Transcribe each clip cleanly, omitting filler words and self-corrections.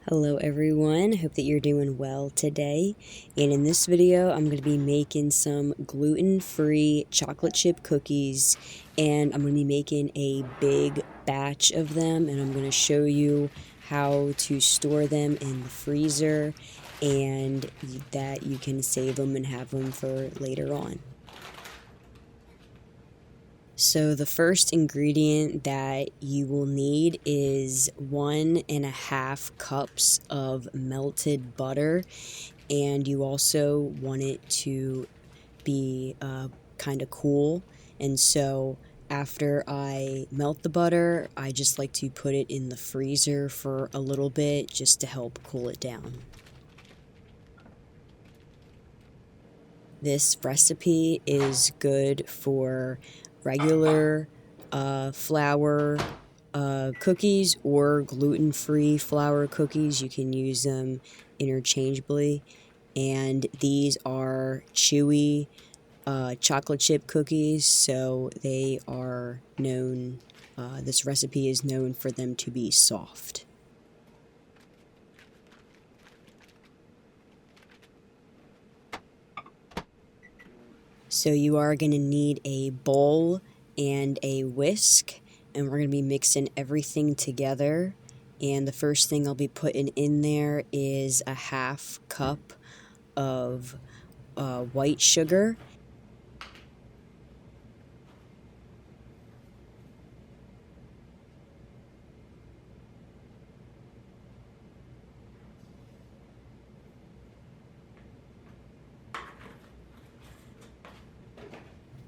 Hello everyone, hope that you're doing well today, and in this video I'm going to be making some gluten-free chocolate chip cookies, and I'm going to be making a big batch of them, and I'm going to show you how to store them in the freezer and that you can save them and have them for later on. So the first ingredient that you will need is 1.5 cups of melted butter, and you also want it to be kind of cool. And so after I melt the butter, I just like to put it in the freezer for a little bit just to help cool it down. This recipe is good for regular flour cookies or gluten-free flour cookies. You can use them interchangeably. And these are chewy chocolate chip cookies, so they are known, this recipe is known for them to be soft. So you are going to need a bowl and a whisk, and we're going to be mixing everything together. And the first thing I'll be putting in there is a 1/2 cup of white sugar.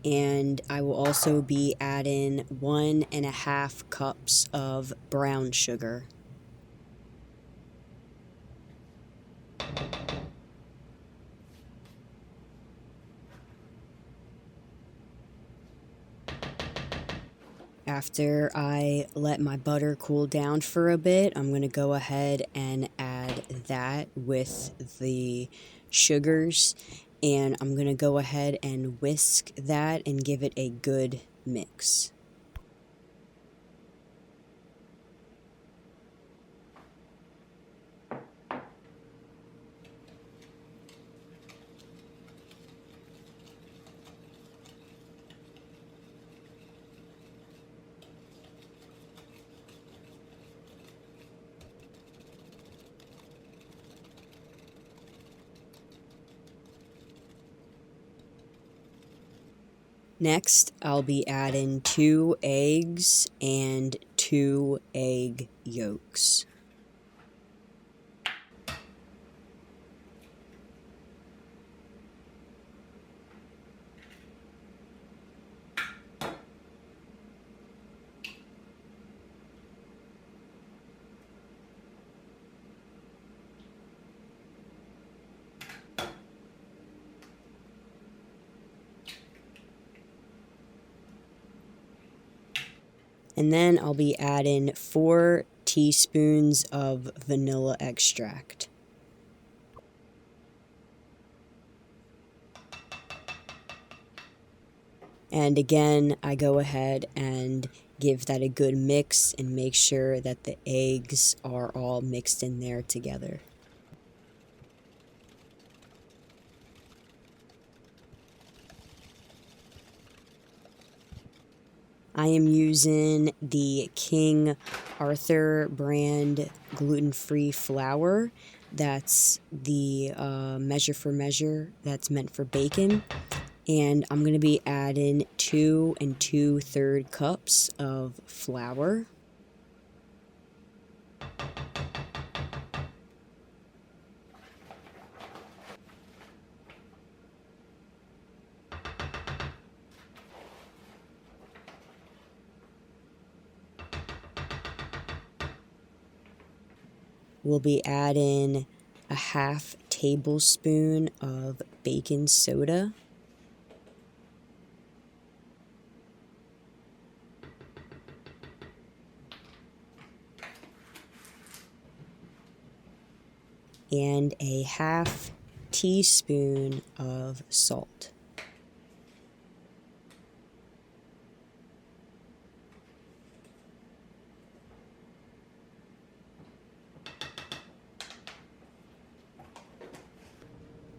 And I will also be adding 1.5 cups of brown sugar. After I let my butter cool down for a bit, I'm going to go ahead and add that with the sugars, and I'm going to go ahead and whisk that and give it a good mix. Next, I'll be adding 2 eggs and 2 egg yolks. And then I'll be adding 4 teaspoons of vanilla extract. And again, I go ahead and give that a good mix and make sure that the eggs are all mixed in there together. I am using the King Arthur brand gluten-free flour. That's the measure for measure that's meant for bacon. And I'm going to be adding 2 2/3 cups of flour. We'll be adding a 1/2 tablespoon of baking soda. And a 1/2 teaspoon of salt.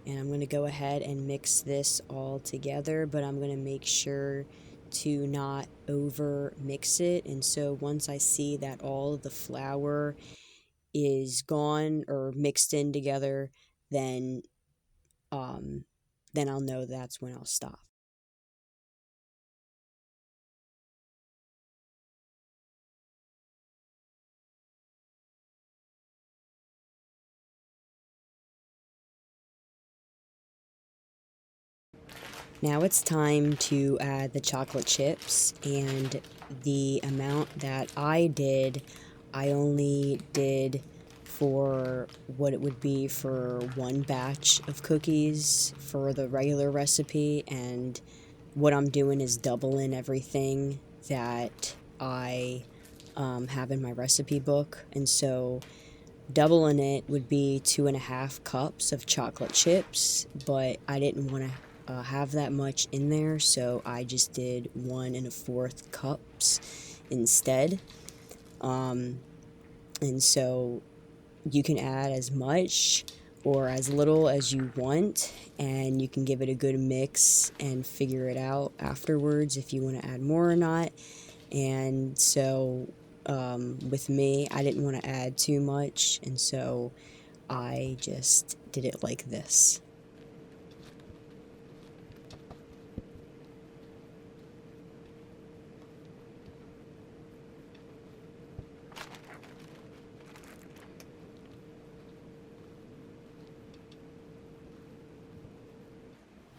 And I'm going to go ahead and mix this all together, but I'm going to make sure to not over mix it. And so once I see that all of the flour is gone or mixed in together, then um, then I'll know that's when I'll stop. Now it's time to add the chocolate chips, and the amount that I did, I only did for what it would be for one batch of cookies for the regular recipe, and what I'm doing is doubling everything that I have in my recipe book. And so doubling it would be 2.5 cups of chocolate chips, but I didn't want to have that much in there, so I just did 1.25 cups instead. And so you can add as much or as little as you want, and you can give it a good mix and figure it out afterwards if you want to add more or not. And so with me, I didn't want to add too much, and so I just did it like this.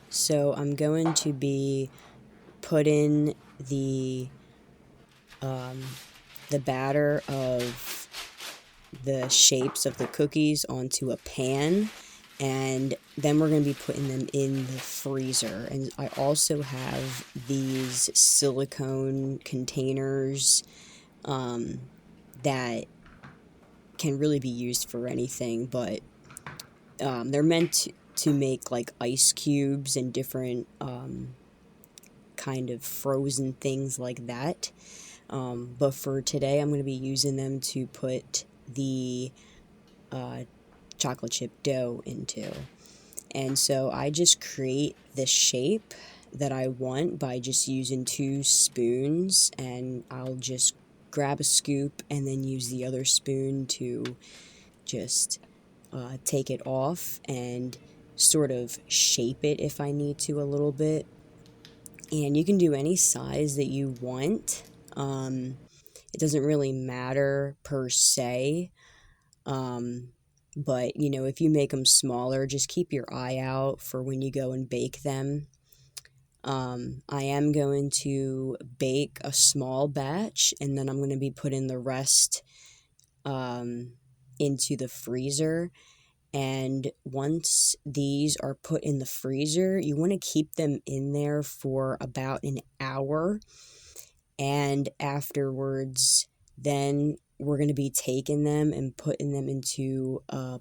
So I'm going to be putting the batter of the shapes of the cookies onto a pan, and then we're going to be putting them in the freezer. And I also have these silicone containers that can really be used for anything, but they're meant to make like ice cubes and different kind of frozen things like that. But for today, I'm going to be using them to put the chocolate chip dough into. And so I just create the shape that I want by just using 2 spoons, and I'll just grab a scoop and then use the other spoon to just take it off and sort of shape it if I need to a little bit. And you can do any size that you want. It doesn't really matter per se. But, you know, if you make them smaller, just keep your eye out for when you go and bake them. I am going to bake a small batch, and then I'm going to be putting the rest into the freezer. And once these are put in the freezer, you want to keep them in there for about an hour. And afterwards, then we're going to be taking them and putting them into a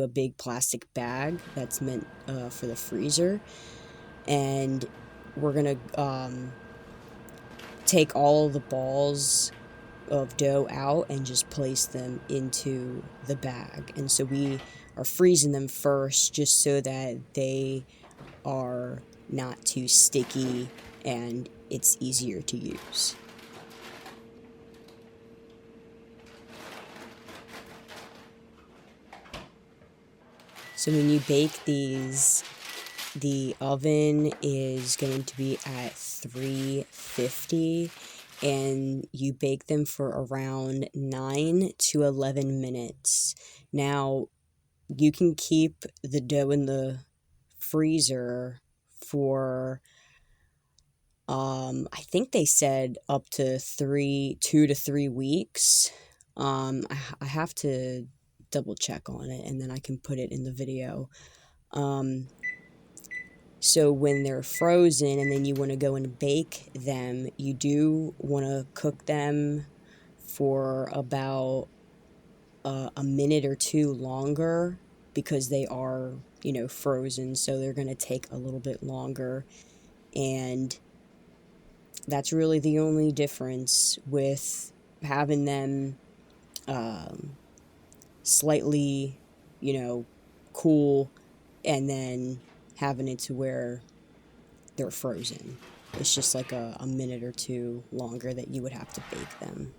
big plastic bag that's meant for the freezer. And we're going to take all the balls of dough out and just place them into the bag. And so we are freezing them first just so that they are not too sticky and it's easier to use. So when you bake these, the oven is going to be at 350, and you bake them for around 9 to 11 minutes. Now, you can keep the dough in the freezer for I think they said up to 2 to 3 weeks. I have to double check on it, and then I can put it in the video. So when they're frozen and then you want to go and bake them, you do want to cook them for about a minute or two longer, because they are, you know, frozen, so they're going to take a little bit longer. And that's really the only difference with having them slightly, you know, cool and then having it to where they're frozen. It's just like a minute or two longer that you would have to bake them.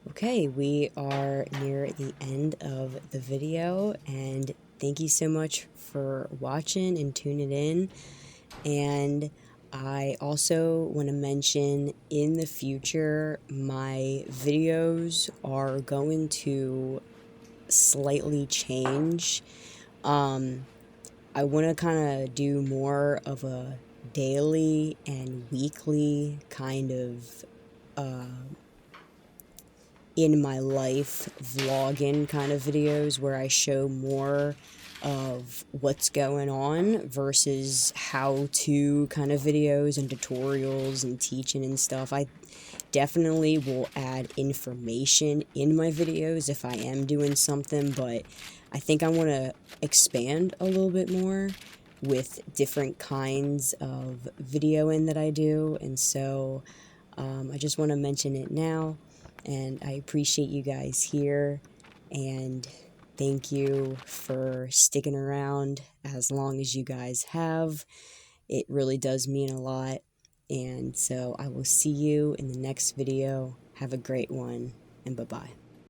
Okay, we are near the end of the video, and thank you so much for watching and tuning in. And I also want to mention, in the future, my videos are going to slightly change. I want to kind of do more of a daily and weekly kind of uh, in my life vlogging kind of videos where I show more of what's going on versus how to kind of videos and tutorials and teaching and stuff. I definitely will add information in my videos if I am doing something, but I think I want to expand a little bit more with different kinds of videoing that I do. And so I just want to mention it now, and I appreciate you guys here, and thank you for sticking around as long as you guys have. It really does mean a lot, and so I will see you in the next video. Have a great one, and bye-bye.